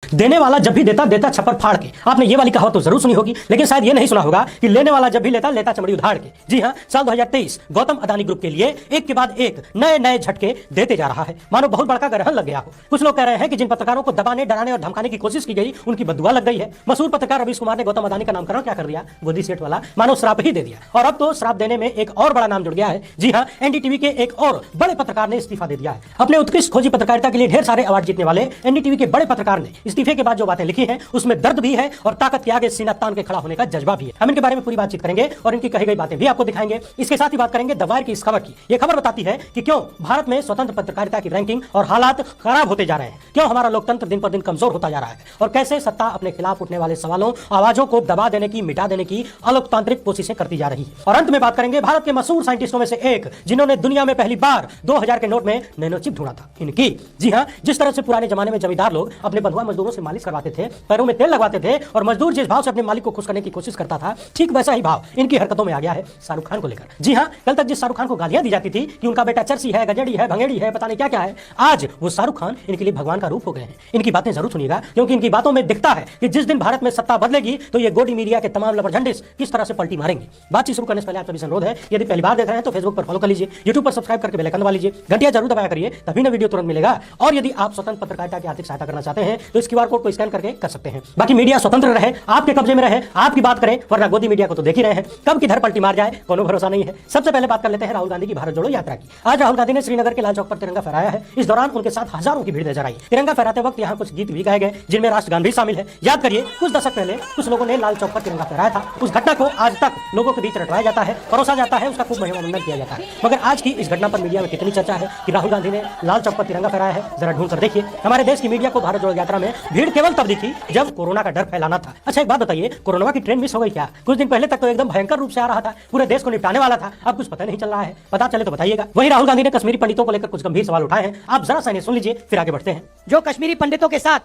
देने वाला जब भी देता देता छप्पर फाड़ के। आपने ये वाली कहावत तो जरूर सुनी होगी, लेकिन शायद ये नहीं सुना होगा कि लेने वाला जब भी लेता लेता चमड़ी उधाड़ के। जी हां, साल 2023 गौतम अदानी ग्रुप के लिए एक के बाद एक नए नए झटके देते जा रहा है, मानो बहुत बड़ा ग्रहण लग गया हो। कुछ लोग कह रहे हैं कि जिन पत्रकारों को दबाने, डराने और धमकाने की कोशिश की गई, उनकी बददुआ लग गई है। मशहूर पत्रकार रवीश कुमार ने गौतम अदानी का नामकरण क्या कर दिया, गोदी सेठ वाला, मानो श्राप ही दे दिया। और अब तो श्राप देने में एक और बड़ा नाम जुड़ गया है। जी हां, एनडीटीवी के एक और बड़े पत्रकार ने इस्तीफा दे दिया है। अपने उत्कृष्ट खोजी पत्रकारिता के लिए ढेर सारे अवार्ड जीतने वाले एनडीटीवी के बड़े पत्रकार ने इस्तीफे के बाद जो बातें लिखी हैं, उसमें दर्द भी है और ताकत के आगे सीना तान के खड़ा होने का जज्बा भी है। हम इनके बारे में पूरी बातचीत करेंगे और इनकी कही गई बातें भी आपको दिखाएंगे। इसके साथ ही बात करेंगे द वायर की इस खबर की। यह खबर बताती है कि क्यों भारत में स्वतंत्र पत्रकारिता की रैंकिंग और हालात खराब होते जा रहे हैं, क्यों हमारा लोकतंत्र दिन पर दिन कमजोर होता जा रहा है और कैसे सत्ता अपने खिलाफ उठने वाले सवालों, आवाजों को दबा देने की, मिटा देने की अलोकतांत्रिक कोशिशें करती जा रही है। और अंत में बात करेंगे भारत के मशहूर साइंटिस्टों में से एक, जिन्होंने दुनिया में पहली बार 2000 के नोट में नैनोचिप ढूंढा था, इनकी। जी हां, जिस तरह से पुराने जमाने में जमींदार लोग अपने बंधुआ मजदूरों से मालिश करवाते थे, पैरों में तेल लगवाते थे और मजदूर जिस भाव से अपने मालिक को खुश करने की कोशिश करता था, ठीक वैसा ही भाव इनकी हरकतों में आ गया है शाहरुख खान को लेकर। जी हां, कल तक जिस शाहरुख खान को गालियां दी जाती थी कि उनका बेटा चर्सी है, गजेड़ी है, भंगेड़ी है, पता नहीं क्या क्या है, आज वो शाहरुख खान इनके लिए भगवान का रूप हो गए हैं। इनकी बातें जरूर सुनिएगा, क्योंकि इनकी बातों में दिखता है कि जिस दिन भारत में सत्ता बदलेगी तो ये गोदी मीडिया के तमाम लबर झंडे किस तरह से पलटी मारेंगे। बातचीत शुरू करने से पहले आप सभी से अनुरोध है, यदि पहली बार देख रहे हैं तो फेसबुक पर फॉलो कर लीजिए, यूट्यूब पर सब्सक्राइब करके बेल आइकन दबा लीजिए, घंटियां जरूर दबाया करिए, तभी ना वीडियो तुरंत मिलेगा। और यदि आप स्वतंत्र पत्रकारिता की आर्थिक सहायता करना चाहते हैं तो इस क्यूआर कोड को स्कैन करके कर सकते हैं। बाकी मीडिया स्वतंत्र रहे, आपके कब्जे में रहे, आपकी बात करें, वरना गोदी मीडिया को तो देख ही रहे हैं, कब किधर पलटी मार जाए कोनो भरोसा नहीं है। सबसे पहले बात कर लेते हैं राहुल गांधी की भारत जोड़ो यात्रा की। आज राहुल गांधी ने श्रीनगर के लाल चौक पर तिरंगा फहराया है। इस दौरान उनके साथ हजारों की भीड़ नजर आई। तिरंगा फहराते वक्त यहाँ कुछ गीत भी गाए गए, जिनमें राष्ट्रगान भी शामिल है। याद करिए, कुछ दशक पहले कुछ लोगों ने लाल चौक पर तिरंगा फहराया था। उस घटना को आज तक लोगों के बीच रटवाया जाता है, परोसा जाता है, उसका खूब महिमामंडन किया जाता है। मगर आज की इस घटना पर मीडिया में कितनी चर्चा है कि राहुल गांधी ने लाल चौक पर तिरंगा फहराया है, जरा ढूंढ कर देखिए। हमारे देश की मीडिया को भारत जोड़ो यात्रा में भीड़ केवल तब दिखी जब कोरोना का डर फैलाना था। अच्छा, एक बात बताइए, कोरोना की ट्रेन मिस हो गई क्या? कुछ दिन पहले तक तो एकदम भयंकर रूप से आ रहा था, पूरे देश को निपटाने वाला था, अब कुछ पता नहीं चल रहा है। पता चले तो बताइएगा। वहीं राहुल गांधी ने कश्मीरी पंडितों को लेकर कुछ गंभीर सवाल उठाए हैं, आप जरा सा इन्हें सुन लीजिए, फिर आगे बढ़ते हैं। जो कश्मीरी पंडितों के साथ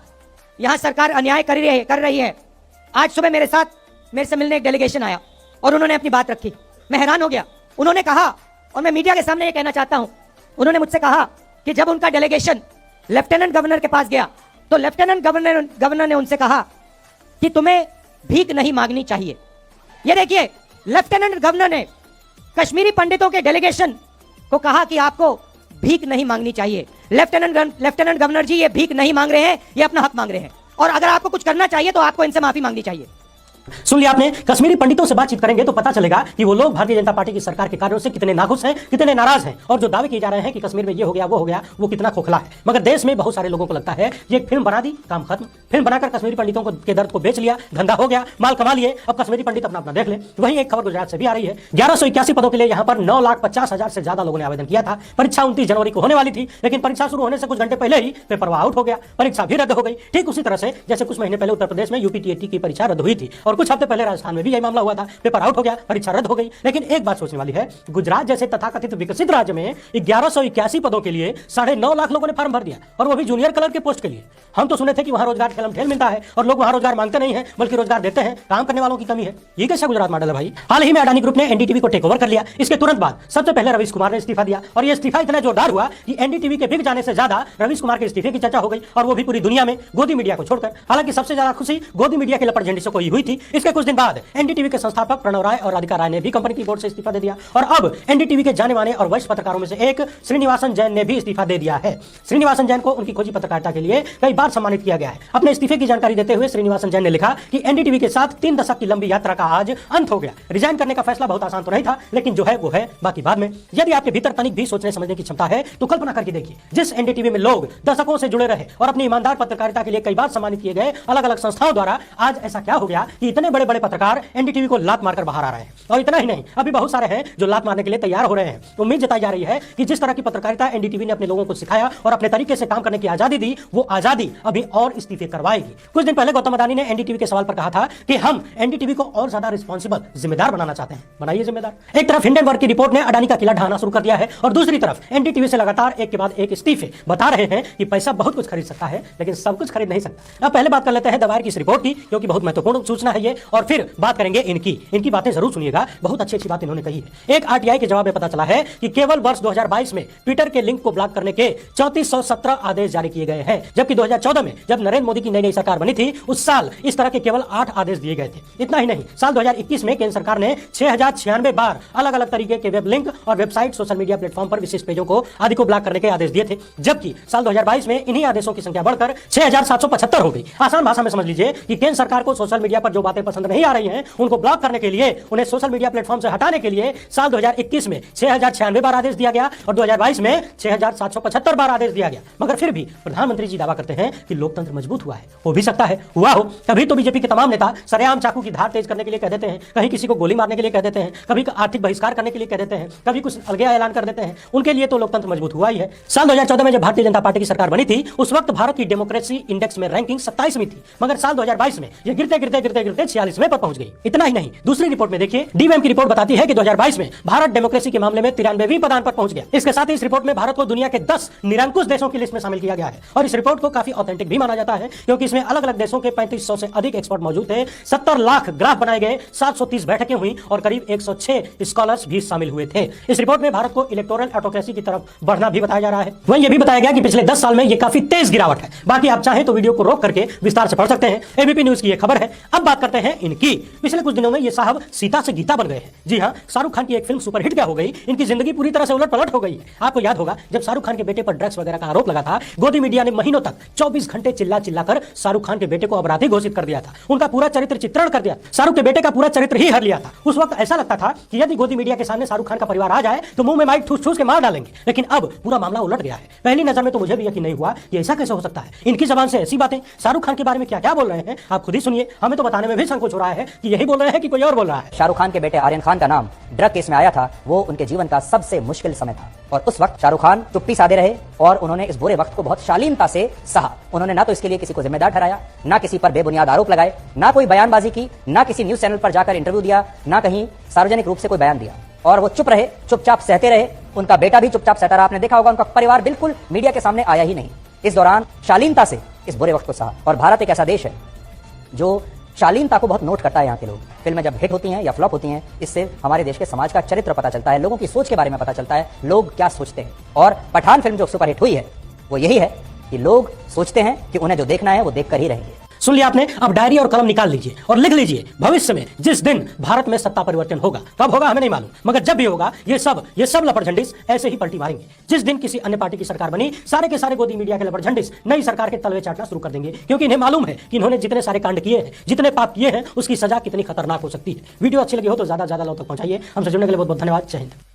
यहाँ सरकार अन्याय कर रही है। आज सुबह मेरे से मिलने एक डेलीगेशन आया और उन्होंने अपनी बात रखी, मैं हैरान हो गया। उन्होंने कहा, और मैं मीडिया के सामने ये कहना चाहता हूं, उन्होंने मुझसे कहा कि जब उनका डेलीगेशन लेफ्टिनेंट गवर्नर के पास गया तो लेफ्टिनेंट गवर्नर ने उनसे कहा कि तुम्हें भीख नहीं मांगनी चाहिए। ये देखिए, लेफ्टिनेंट गवर्नर ने कश्मीरी पंडितों के डेलीगेशन को कहा कि आपको भीख नहीं मांगनी चाहिए। लेफ्टिनेंट गवर्नर जी, ये भीख नहीं मांग रहे हैं, ये अपना हक मांग रहे हैं, और अगर आपको कुछ करना चाहिए तो आपको इनसे माफी मांगनी चाहिए। सुन लिया आपने। कश्मीरी पंडितों से बातचीत करेंगे तो पता चलेगा कि वो लोग भारतीय जनता पार्टी की सरकार के कार्यों से कितने नाखुश हैं, कितने नाराज हैं, और जो दावे किए जा रहे हैं कि कश्मीर में ये हो गया वो हो गया, वो कितना खोखला है। मगर देश में बहुत सारे लोगों को लगता है ये फिल्म बना दी, काम खत्म। फिल्म बनाकर कश्मीरी पंडितों के दर्द को बेच लिया, धंधा हो गया, माल कमा लिए, अब कश्मीरी पंडित अपना अपना देख ले। वहीं एक खबर गुजरात से भी आ रही है। 1181 पदों के लिए यहाँ पर 9,50,000 से ज्यादा लोगों ने आवेदन किया था। परीक्षा 29 जनवरी को होने वाली थी, लेकिन परीक्षा शुरू होने से कुछ घंटे पहले ही पेपर आउट हो गया, परीक्षा भी रद्द हो गई। ठीक उसी तरह से जैसे कुछ महीने पहले उत्तर प्रदेश में यूपीटीएटी की परीक्षा रद्द हुई थी, और कुछ हफ्ते पहले राजस्थान में भी यही मामला हुआ था, पेपर आउट हो गया, परीक्षा रद्द हो गई। लेकिन एक बात सोचने वाली है, गुजरात जैसे तथाकथित विकसित राज्य में 1181 पदों के लिए 9.5 लाख लोगों ने फॉर्म भर दिया, और वो भी जूनियर कलर के पोस्ट के लिए। हम तो सुने थे कि वहां रोजगार ठेलम ठेल मिलता है और लोग वहां रोजगार मांगते नहीं है, बल्कि रोजगार देते हैं, काम करने वालों की कमी है। ये कैसा गुजरात मॉडल है भाई? हाल ही में अडानी ग्रुप ने एनडीटीवी को टेक ओवर कर लिया। इसके तुरंत बाद सबसे पहले रवीश कुमार ने इस्तीफा दिया, और ये इस्तीफा इतना जोरदार हुआ कि एनडीटीवी के बिक जाने से ज्यादा रवीश कुमार के इस्तीफे की चर्चा हो गई, और वो भी पूरी दुनिया में, गोदी मीडिया को छोड़कर। हालांकि सबसे ज्यादा खुशी गोदी मीडिया के लपट झंडे को ही हुई थी। इसके कुछ दिन बाद एनडीटीवी के संस्थापक प्रणव राय और राधिका राय ने भी कंपनी की बोर्ड से इस्तीफा दे दिया, और अब एनडीटीवी के जाने माने और वरिष्ठ पत्रकारों में से एक श्रीनिवासन जैन ने भी इस्तीफा दे दिया है। श्रीनिवासन जैन को उनकी खोजी पत्रकारिता के लिए कई बार सम्मानित किया गया है। अपने इस्तीफे की जानकारी देते हुए श्रीनिवासन जैन ने लिखा कि एनडीटीवी के साथ 3 दशक की लंबी यात्रा का आज अंत हो गया। रिजाइन करने का फैसला बहुत आसान तो नहीं था, लेकिन जो है वो है, बाकी बाद में। यदि आपके भीतर तनिक भी सोचने समझने की क्षमता है तो कल्पना करके देखिए, जिस एनडीटीवी में लोग दशकों से जुड़े रहे और अपनी ईमानदार पत्रकारिता के लिए कई बार सम्मानित किए गए अलग अलग संस्थाओं द्वारा, आज ऐसा क्या हो गया कि इतने बड़े बड़े पत्रकार एनडीटीवी को लात मारकर बाहर आ रहे हैं। और इतना ही नहीं, अभी बहुत सारे हैं जो लात मारने के लिए तैयार हो रहे हैं। उम्मीद जताई जा रही है कि जिस तरह की पत्रकारिता एनडीटीवी ने अपने लोगों को सिखाया और अपने तरीके से काम करने की आजादी दी, वो आजादी अभी और इस्तीफे करवाएगी। कुछ दिन पहले गौतम अदानी ने एनडीटीवी के सवाल पर कहा था कि हम एनडीटीवी को और ज्यादा रिस्पॉन्सिबल, जिम्मेदार बनाना चाहते हैं। बनाइए जिम्मेदार। एक तरफ हिंडनबर्ग की रिपोर्ट ने अडानी का किला ढहाना शुरू कर दिया है, और दूसरी तरफ एनडीटीवी से लगातार एक के बाद एक इस्तीफे बता रहे हैं कि पैसा बहुत कुछ खरीद सकता है, लेकिन सब कुछ खरीद नहीं सकता। अब पहले बात कर लेते हैं द वायर की इस रिपोर्ट की, क्योंकि बहुत महत्वपूर्ण सूचना है। समझाइए और फिर बात करेंगे इनकी बातें जरूर सुनिएगा, बहुत अच्छी अच्छी बात इन्होंने कही है। एक आरटीआई के जवाब में पता चला है कि केवल वर्ष 2022 में ट्विटर के लिंक को ब्लॉक करने के 3417 आदेश जारी किए गए हैं, जबकि 2014 में जब नरेंद्र मोदी की नई सरकार बनी थी उस साल इस तरह के केवल 8 आदेश दिए गए थे। इतना ही नहीं, साल 2021 में केंद्र सरकार ने 6096 बार अलग अलग तरीके के वेब लिंक और वेबसाइट, सोशल मीडिया प्लेटफॉर्म पर विशिष्ट पेजों को आदि को ब्लॉक करने के आदेश दिए थे, जबकि साल 2022 में इन्हीं आदेशों की संख्या बढ़कर 6775 हो गई। आसान भाषा में समझ लीजिए कि केंद्र सरकार को सोशल मीडिया पर जो बातें पसंद नहीं आ रही हैं उनको ब्लॉक करने के लिए, उन्हें सोशल मीडिया प्लेटफॉर्म से हटाने के लिए साल 2021 में 6096 बार आदेश दिया गया और 2022 में 6775 बार आदेश दिया गया। मगर फिर भी प्रधानमंत्री जी दावा करते हैं कि लोकतंत्र मजबूत हुआ है। हो भी सकता है हुआ हो, तभी तो बीजेपी के तमाम नेता सरेआम चाकू की धार तेज करने के लिए कह देते हैं, कहीं किसी को गोली मारने के लिए कह देते हैं, कभी आर्थिक बहिष्कार करने के लिए कह देते हैं, कभी कुछ अलग ऐलान कर देते हैं। उनके लिए तो लोकतंत्र मजबूत हुआ ही है। साल 2014 में जब भारतीय जनता पार्टी की सरकार बनी थी उस वक्त भारत की डेमोक्रेसी इंडेक्स में रैंकिंग 27वीं थी, मगर साल 2022 में यह गिरते गिरते 46वें पर पहुंच गई। इतना ही नहीं, दूसरी रिपोर्ट में देखिए, डीवैम की रिपोर्ट बताती है कि 2022 में भारत डेमोक्रेसी के मामले में 93वीं पदान पर पहुंच गया। इसके साथ ही इस रिपोर्ट में भारत को दुनिया के 10 निरंकुश देशों की लिस्ट में शामिल किया गया है और इस रिपोर्ट को काफी ऑथेंटिक भी माना जाता है, क्योंकि इसमें अलग अलग देशों के 3500 से अधिक एक्सपर्ट मौजूद थे, 70 लाख ग्राफ बनाए गए, 730 बैठकें हुई और करीब 106 स्कॉलर्स भी शामिल हुए थे। इस रिपोर्ट में भारत को इलेक्टोरल ऑटोक्रेसी की तरफ बढ़ना भी बताया जा रहा है। वहीं यह भी बताया गया कि पिछले 10 साल में यह काफी तेज गिरावट है। बाकी आप चाहें तो वीडियो को रोक करके विस्तार से पढ़ सकते हैं, एबीपी न्यूज की यह खबर है। अब बात करते हैं इनकी। पिछले कुछ दिनों में ये साहब सीता से गीता बन गए हैं। जी हां, शाहरुख खान की एक फिल्म सुपरहिट क्या हो गई, इनकी जिंदगी पूरी तरह से उलट पलट हो गई है। आपको याद होगा जब शाहरुख खान के बेटे पर ड्रग्स वगैरह का आरोप लगा था, गोदी मीडिया ने महीनों तक 24 घंटे चिल्ला कर शाहरुख खान के बेटे को अपराधी घोषित कर दिया था, उनका पूरा चरित्र चित्रण कर दिया, शाहरुख के बेटे का पूरा चरित्र ही हर लिया था। उस वक्त ऐसा लगता था कि यदि गोदी मीडिया के सामने शाहरुख खान का परिवार आ जाए तो मुंह में माइक ठूस के मार डालेंगे, लेकिन अब पूरा मामला उलट गया है। पहली नजर में तो मुझे भी यकीन नहीं हुआ कि ऐसा कैसे हो सकता है। इनकी जबान से ऐसी बातें, शाहरुख खान के बारे में क्या क्या बोल रहे हैं आप खुद ही सुनिए। हमें तो बताने में भी संकोच हो रहा है कि यही बोल रहे हैं कि कोई और बोल रहा है। शाहरुख खान के बेटे आर्यन खान का नाम ड्रग केस में आया था, वो उनके जीवन का सबसे मुश्किल समय था और उस वक्त शाहरुख खान चुप्पी साधे रहे और उन्होंने इस बुरे वक्त को बहुत शालीनता से सहा। उन्होंने ना तो इसके लिए किसी को जिम्मेदार ठहराया, ना किसी पर बेबुनियाद आरोप लगाए, ना कोई बयानबाजी की, ना किसी न्यूज चैनल पर जाकर इंटरव्यू दिया, ना कहीं सार्वजनिक रूप से कोई बयान दिया और वो चुप रहे, चुपचाप सहते रहे। उनका बेटा भी चुपचाप सहता रहा। आपने देखा होगा उनका परिवार बिल्कुल मीडिया के सामने आया ही नहीं। इस दौरान शालीनता से इस बुरे वक्त को सहा और भारत एक ऐसा देश है जो शालीनता को बहुत नोट करता है। यहाँ के लोग फिल्में जब हिट होती हैं या फ्लॉप होती हैं, इससे हमारे देश के समाज का चरित्र पता चलता है, लोगों की सोच के बारे में पता चलता है, लोग क्या सोचते हैं। और पठान फिल्म जो सुपरहिट हुई है वो यही है कि लोग सोचते हैं कि उन्हें जो देखना है वो देखकर ही रहेंगे। सुन लिया आपने। अब डायरी और कलम निकाल लीजिए और लिख लीजिए, भविष्य में जिस दिन भारत में सत्ता परिवर्तन होगा, कब होगा हमें नहीं मालूम, मगर जब भी होगा ये सब लपड़झंडिस ऐसे ही पलटी मारेंगे। जिस दिन किसी अन्य पार्टी की सरकार बनी, सारे के सारे गोदी मीडिया के लपड़झंडिस नई सरकार के तलवे चाटना शुरू कर देंगे, क्योंकि इन्हें मालूम है कि इन्होंने जितने सारे कांड किए हैं, जितने पाप किए हैं, उसकी सजा कितनी खतरनाक हो सकती है। वीडियो अच्छी लगी हो तो ज्यादा लोगों तक पहुंचाइए। हमसे जुड़ने के लिए बहुत बहुत धन्यवाद। जय हिंद।